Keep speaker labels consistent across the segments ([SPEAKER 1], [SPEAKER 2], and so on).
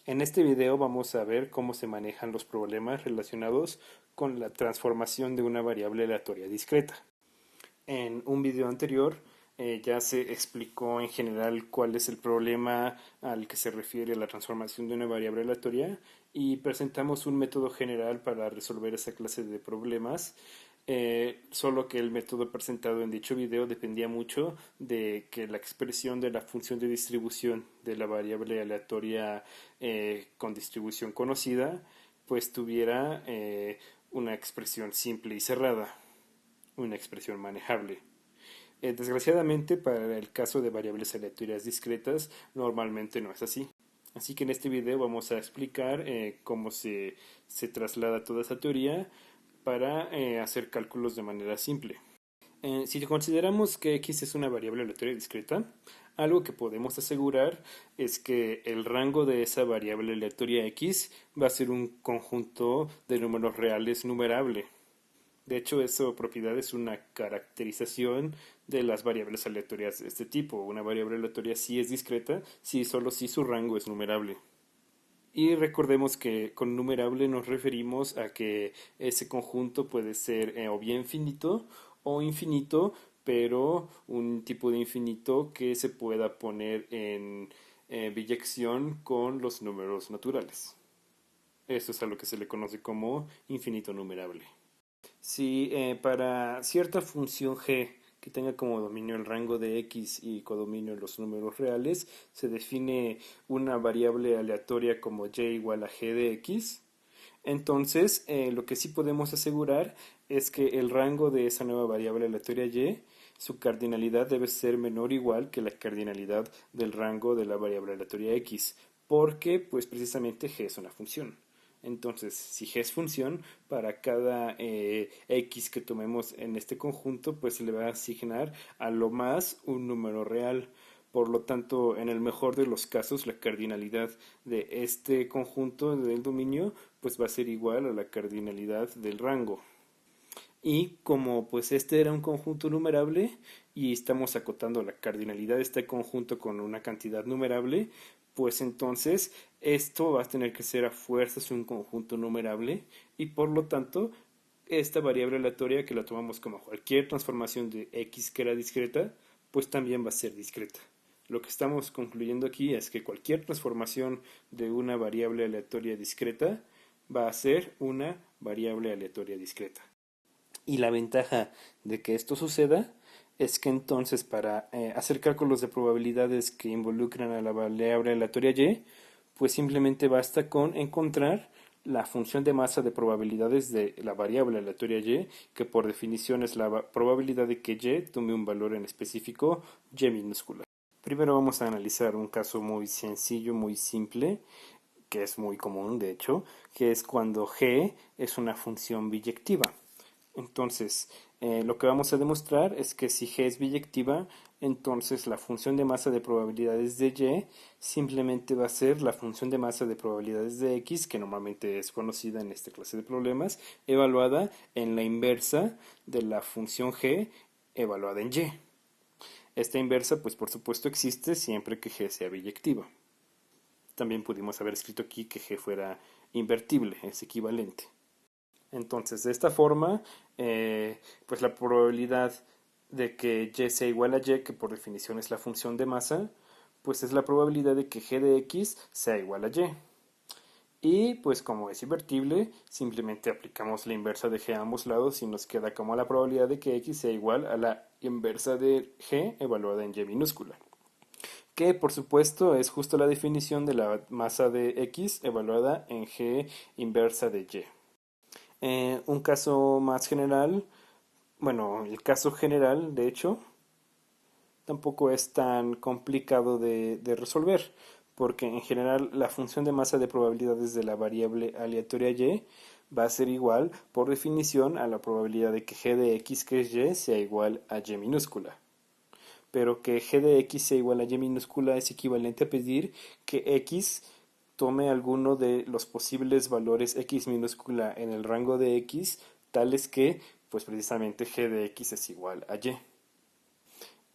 [SPEAKER 1] En este video vamos a ver cómo se manejan los problemas relacionados con la transformación de una variable aleatoria discreta. En un video anterior ya se explicó en general cuál es el problema al que se refiere la transformación de una variable aleatoria y presentamos un método general para resolver esa clase de problemas. Solo que el método presentado en dicho video dependía mucho de que la expresión de la función de distribución de la variable aleatoria con distribución conocida pues tuviera una expresión simple y cerrada, una expresión manejable. Desgraciadamente, para el caso de variables aleatorias discretas, normalmente no es así. Así que en este video vamos a explicar cómo se traslada toda esa teoría para hacer cálculos de manera simple. Si consideramos que x es una variable aleatoria discreta, algo que podemos asegurar es que el rango de esa variable aleatoria x va a ser un conjunto de números reales numerable. De hecho, esa propiedad es una caracterización de las variables aleatorias de este tipo. Una variable aleatoria sí es discreta, si solo si su rango es numerable. Y recordemos que con numerable nos referimos a que ese conjunto puede ser o bien finito o infinito, pero un tipo de infinito que se pueda poner en biyección con los números naturales. Eso es a lo que se le conoce como infinito numerable. Si para cierta función g que tenga como dominio el rango de x y codominio los números reales, se define una variable aleatoria como y igual a g de x, entonces lo que sí podemos asegurar es que el rango de esa nueva variable aleatoria y, su cardinalidad debe ser menor o igual que la cardinalidad del rango de la variable aleatoria x, porque pues precisamente g es una función. Entonces, si g es función, para cada x que tomemos en este conjunto, pues se le va a asignar a lo más un número real. Por lo tanto, en el mejor de los casos, la cardinalidad de este conjunto del dominio pues va a ser igual a la cardinalidad del rango. Y como pues este era un conjunto numerable y estamos acotando la cardinalidad de este conjunto con una cantidad numerable, pues entonces esto va a tener que ser a fuerzas un conjunto numerable y por lo tanto esta variable aleatoria que la tomamos como cualquier transformación de x que era discreta, pues también va a ser discreta. Lo que estamos concluyendo aquí es que cualquier transformación de una variable aleatoria discreta va a ser una variable aleatoria discreta. Y la ventaja de que esto suceda es que entonces para hacer cálculos de probabilidades que involucran a la variable aleatoria y, pues simplemente basta con encontrar la función de masa de probabilidades de la variable aleatoria y, que por definición es la probabilidad de que y tome un valor en específico y minúscula. Primero vamos a analizar un caso muy sencillo, muy simple, que es muy común de hecho, que es cuando g es una función biyectiva. Entonces, lo que vamos a demostrar es que si g es biyectiva, entonces la función de masa de probabilidades de y simplemente va a ser la función de masa de probabilidades de x, que normalmente es conocida en esta clase de problemas, evaluada en la inversa de la función g evaluada en y. Esta inversa, pues por supuesto existe siempre que g sea biyectiva. También pudimos haber escrito aquí que g fuera invertible, es equivalente. Entonces, de esta forma, pues la probabilidad de que y sea igual a y, que por definición es la función de masa, pues es la probabilidad de que g de x sea igual a y. Y pues como es invertible, simplemente aplicamos la inversa de g a ambos lados y nos queda como la probabilidad de que x sea igual a la inversa de g evaluada en y minúscula. Que por supuesto es justo la definición de la masa de x evaluada en g inversa de y. Un caso más general, bueno, el caso general, de hecho, tampoco es tan complicado de resolver, porque en general la función de masa de probabilidades de la variable aleatoria y va a ser igual, por definición, a la probabilidad de que g de x, que es y, sea igual a y minúscula. Pero que g de x sea igual a y minúscula es equivalente a pedir que x tome alguno de los posibles valores x minúscula en el rango de x, tales que, pues precisamente g de x es igual a y.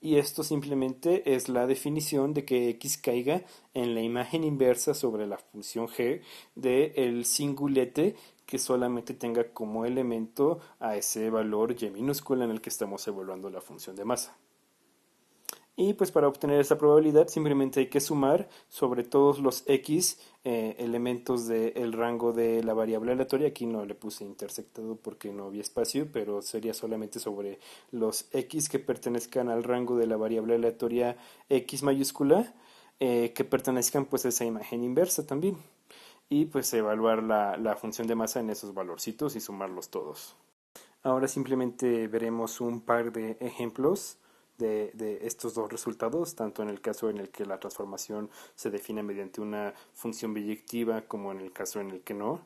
[SPEAKER 1] y esto simplemente es la definición de que x caiga en la imagen inversa sobre la función g del singulete que solamente tenga como elemento a ese valor y minúscula en el que estamos evaluando la función de masa. Y pues para obtener esa probabilidad simplemente hay que sumar sobre todos los x elementos del rango de la variable aleatoria. Aquí no le puse intersectado porque no había espacio, pero sería solamente sobre los x que pertenezcan al rango de la variable aleatoria x mayúscula, que pertenezcan pues a esa imagen inversa también. Y pues evaluar la función de masa en esos valorcitos y sumarlos todos. Ahora simplemente veremos un par de ejemplos de estos dos resultados, tanto en el caso en el que la transformación se define mediante una función biyectiva como en el caso en el que no.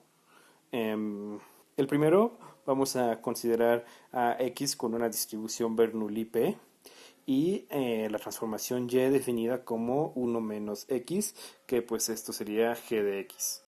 [SPEAKER 1] El primero vamos a considerar a x con una distribución Bernoulli P y la transformación y definida como 1 menos x, que pues esto sería g de x.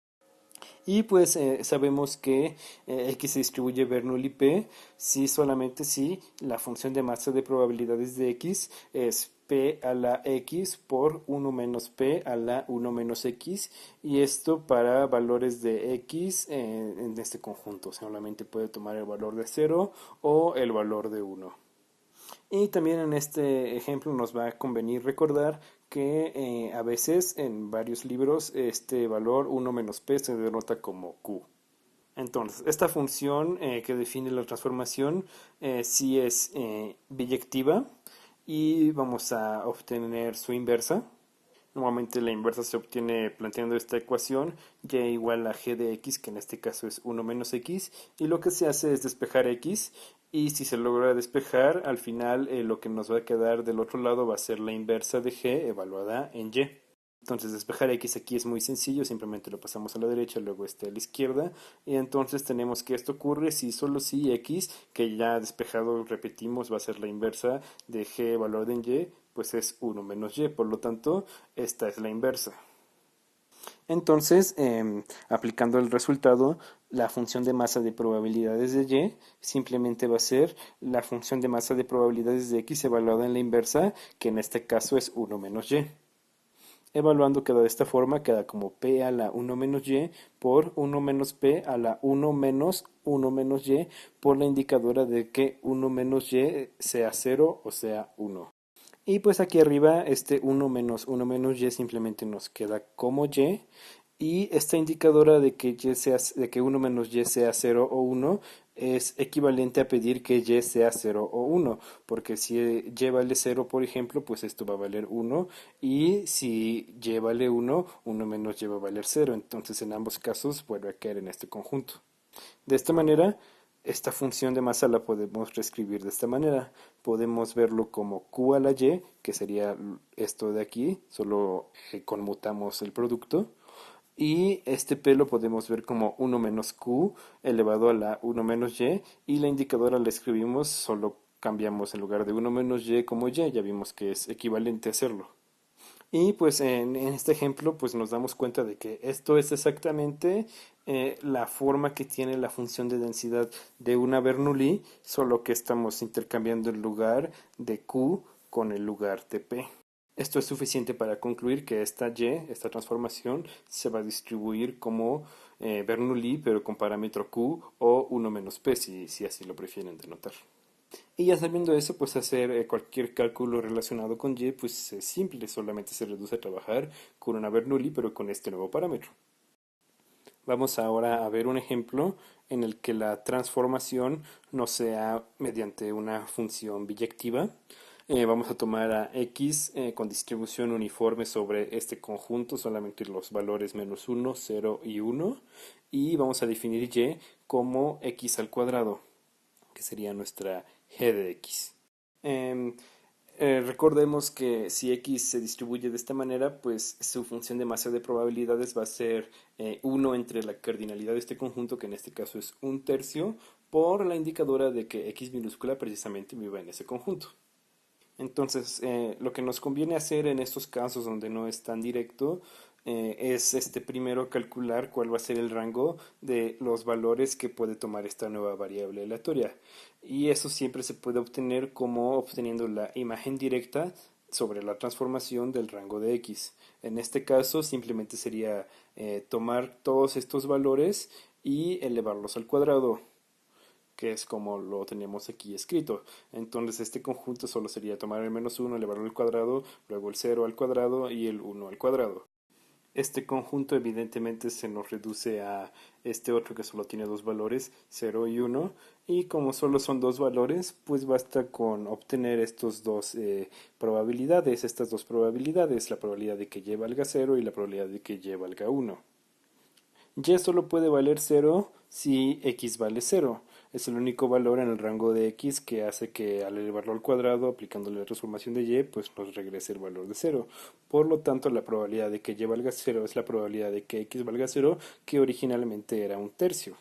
[SPEAKER 1] Y pues sabemos que x se distribuye Bernoulli P si solamente si la función de masa de probabilidades de x es p a la x por 1 menos p a la 1 menos x, y esto para valores de x en este conjunto. Solamente puede tomar el valor de 0 o el valor de 1. Y también en este ejemplo nos va a convenir recordar que a veces en varios libros este valor 1 menos p se denota como q. Entonces, esta función que define la transformación sí es biyectiva y vamos a obtener su inversa. Normalmente la inversa se obtiene planteando esta ecuación, y igual a g de x, que en este caso es 1 menos x, y lo que se hace es despejar x, y si se logra despejar, al final lo que nos va a quedar del otro lado va a ser la inversa de g evaluada en y. Entonces despejar x aquí es muy sencillo, simplemente lo pasamos a la derecha, luego a la izquierda, y entonces tenemos que esto ocurre si solo si x, que ya despejado repetimos va a ser la inversa de g evaluada en y, pues es 1 menos y, por lo tanto esta es la inversa. Entonces, aplicando el resultado, la función de masa de probabilidades de y simplemente va a ser la función de masa de probabilidades de x evaluada en la inversa, que en este caso es 1 menos y. Evaluando queda de esta forma, queda como p a la 1 menos y por 1 menos p a la 1 menos 1 menos y por la indicadora de que 1 menos y sea 0 o sea 1. Y pues aquí arriba este 1 menos y simplemente nos queda como y esta indicadora de que, de que 1 menos y sea 0 o 1 es equivalente a pedir que y sea 0 o 1, porque si y vale 0, por ejemplo, pues esto va a valer 1, y si y vale 1, 1 menos y va a valer 0, entonces en ambos casos vuelve a caer en este conjunto. De esta manera, esta función de masa la podemos reescribir de esta manera. Podemos verlo como q a la y, que sería esto de aquí, solo conmutamos el producto. Y este p lo podemos ver como 1 menos q elevado a la 1 menos y la indicadora la escribimos, solo cambiamos en lugar de 1 menos y como y, ya vimos que es equivalente a hacerlo. Y pues en este ejemplo pues nos damos cuenta de que esto es exactamente la forma que tiene la función de densidad de una Bernoulli, solo que estamos intercambiando el lugar de Q con el lugar de P. Esto es suficiente para concluir que esta transformación, se va a distribuir como Bernoulli, pero con parámetro Q o 1 menos P, si así lo prefieren denotar. Y ya sabiendo eso, pues hacer cualquier cálculo relacionado con y, pues es simple, solamente se reduce a trabajar con una Bernoulli, pero con este nuevo parámetro. Vamos ahora a ver un ejemplo en el que la transformación no sea mediante una función biyectiva. Vamos a tomar a x con distribución uniforme sobre este conjunto, solamente los valores menos 1, 0 y 1, y vamos a definir y como x al cuadrado, que sería nuestra g de x. Recordemos que si x se distribuye de esta manera, pues su función de masa de probabilidades va a ser 1 entre la cardinalidad de este conjunto, que en este caso es 1/3, por la indicadora de que x minúscula precisamente viva en ese conjunto. Entonces, lo que nos conviene hacer en estos casos donde no es tan directo es primero calcular cuál va a ser el rango de los valores que puede tomar esta nueva variable aleatoria. Y eso siempre se puede obtener como obteniendo la imagen directa sobre la transformación del rango de x. En este caso simplemente sería tomar todos estos valores y elevarlos al cuadrado, que es como lo tenemos aquí escrito. Entonces este conjunto solo sería tomar el menos 1, elevarlo al cuadrado, luego el 0 al cuadrado y el 1 al cuadrado. Este conjunto evidentemente se nos reduce a este otro que solo tiene dos valores, 0 y 1, y como solo son dos valores, pues basta con obtener estos dos probabilidades, estas dos probabilidades, la probabilidad de que y valga 0 y la probabilidad de que y valga 1. Y solo puede valer 0 si x vale 0. Es el único valor en el rango de x que hace que al elevarlo al cuadrado, aplicándole la transformación de y, pues nos regrese el valor de 0. Por lo tanto, la probabilidad de que y valga 0 es la probabilidad de que x valga 0, que originalmente era un tercio.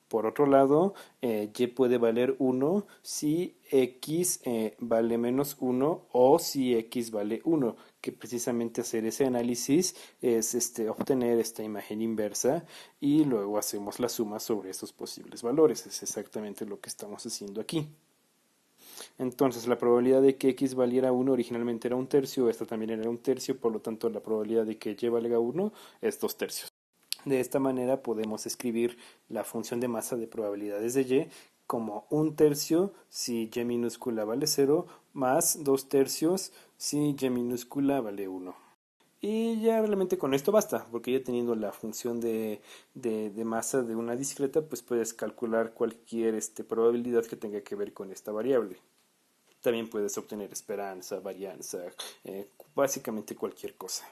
[SPEAKER 1] Por otro lado, y puede valer 1 si x vale menos 1 o si x vale 1, que precisamente hacer ese análisis es obtener esta imagen inversa y luego hacemos la suma sobre estos posibles valores. Es exactamente lo que estamos haciendo aquí. Entonces, la probabilidad de que x valiera 1 originalmente era un tercio, esta también era un tercio, por lo tanto la probabilidad de que y valga 1 es 2 tercios. De esta manera podemos escribir la función de masa de probabilidades de y como un tercio si y minúscula vale 0 más 2 tercios si y minúscula vale 1. Y ya realmente con esto basta, porque ya teniendo la función de masa de una discreta, pues puedes calcular cualquier probabilidad que tenga que ver con esta variable. También puedes obtener esperanza, varianza, básicamente cualquier cosa.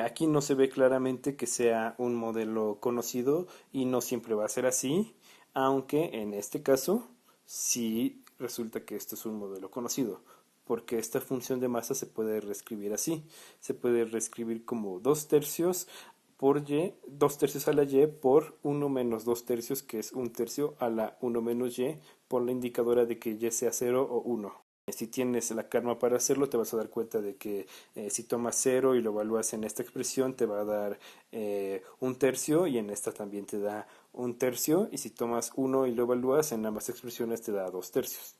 [SPEAKER 1] Aquí no se ve claramente que sea un modelo conocido y no siempre va a ser así, aunque en este caso sí resulta que esto es un modelo conocido, porque esta función de masa se puede reescribir así. Se puede reescribir como 2 tercios por y, 2 tercios a la y por 1 menos 2 tercios, que es 1 tercio a la 1 menos y, por la indicadora de que y sea 0 o 1. Si tienes la calma para hacerlo, te vas a dar cuenta de que si tomas 0 y lo evalúas en esta expresión, te va a dar 1 tercio y en esta también te da 1 tercio. Y si tomas 1 y lo evalúas en ambas expresiones, te da 2 tercios.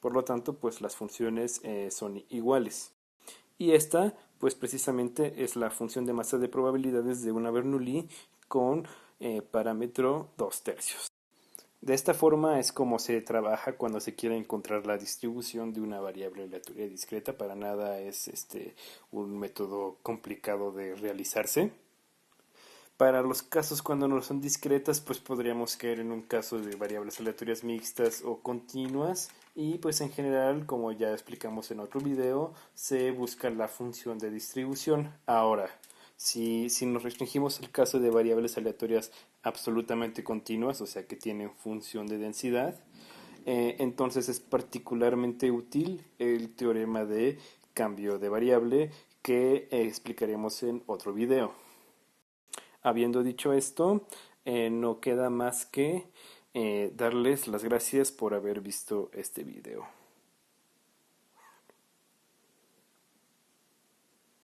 [SPEAKER 1] Por lo tanto, pues las funciones son iguales. Y esta, pues precisamente es la función de masa de probabilidades de una Bernoulli con parámetro 2 tercios. De esta forma es como se trabaja cuando se quiere encontrar la distribución de una variable aleatoria discreta. Para nada es un método complicado de realizarse. Para los casos cuando no son discretas, pues podríamos caer en un caso de variables aleatorias mixtas o continuas. Y pues en general, como ya explicamos en otro video, se busca la función de distribución. Ahora, si nos restringimos al caso de variables aleatorias absolutamente continuas, o sea que tienen función de densidad, entonces es particularmente útil el teorema de cambio de variable que explicaremos en otro video. Habiendo dicho esto, no queda más que darles las gracias por haber visto este video.